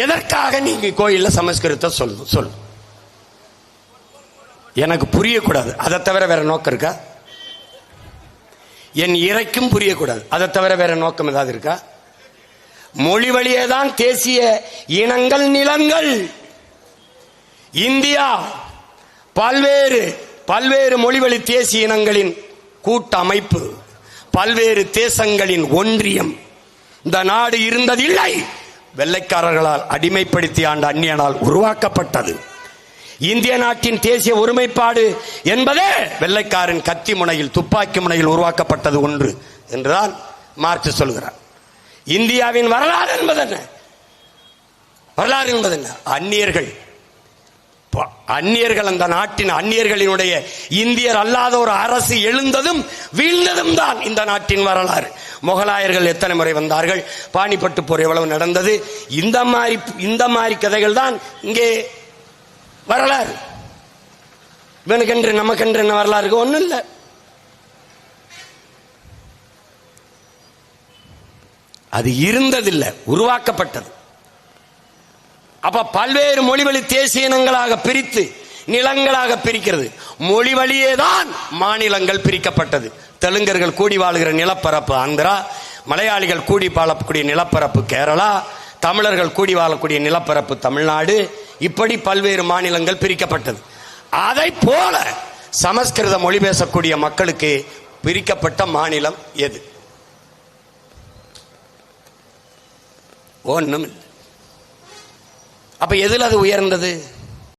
எதற்காக நீங்க கோயில்ல சமஸ்கிருதத்தை சொல்லு எனக்கு புரியக்கூடாது. அதை தவிர வேற நோக்கம் இருக்கா? என் இறைக்கும் புரியக்கூடாது. அதை தவிர வேற நோக்கம் ஏதாவது இருக்கா? மொழி வழியே தான் தேசிய இனங்கள் நிலங்கள். இந்தியா பல்வேறு மொழிவழி தேசிய இனங்களின் கூட்டமைப்பு, பல்வேறு தேசங்களின் ஒன்றியம். இந்த நாடு இருந்ததில்லை, வெள்ளைக்காரர்களால் அடிமைப்படுத்தி ஆண்ட அந்நியனால் உருவாக்கப்பட்டது. இந்திய நாட்டின் தேசிய ஒருமைப்பாடு என்பதே வெள்ளைக்காரன் கத்தி முனையில், துப்பாக்கி முனையில் உருவாக்கப்பட்டது ஒன்று என்றுதான் மார்க்ஸ் சொல்கிறார். இந்தியாவின் வரலாறு என்பது என்ன? வரலாறு என்பது என்ன? அந்நியர்கள் அந்த நாட்டின் அந்நியர்களினுடைய இந்தியர் அல்லாத ஒரு அரசு எழுந்ததும் வீழ்ந்ததும் தான் இந்த நாட்டின் வரலாறு. முகலாயர்கள் எத்தனை முறை வந்தார்கள், பானிபட்டு போர் எவ்வளவு நடந்தது, இந்த மாதிரி கதைகள் தான் இங்கே வரலாறு. இவனுக்கென்று நமக்கென்று என்ன வரலாறு? ஒன்றும் இல்லை. அது இருந்ததில்லை, உருவாக்கப்பட்டது. அப்ப பல்வேறு மொழிவழி தேசிய இனங்களாக பிரித்து நிலங்களாக பிரிக்கிறது. மொழி வழியே தான் மாநிலங்கள் பிரிக்கப்பட்டது. தெலுங்கர்கள் கூடி வாழ்கிற நிலப்பரப்பு ஆந்திரா, மலையாளிகள் கூடி வாழக்கூடிய நிலப்பரப்பு கேரளா, தமிழர்கள் கூடி வாழக்கூடிய நிலப்பரப்பு தமிழ்நாடு, இப்படி பல்வேறு மாநிலங்கள் பிரிக்கப்பட்டது. அதை போல சமஸ்கிருத மொழி பேசக்கூடிய மக்களுக்கு பிரிக்கப்பட்ட மாநிலம் எது? ஒண்ணும் இல்லை. அப்ப எதில் அது உயர்ந்தது?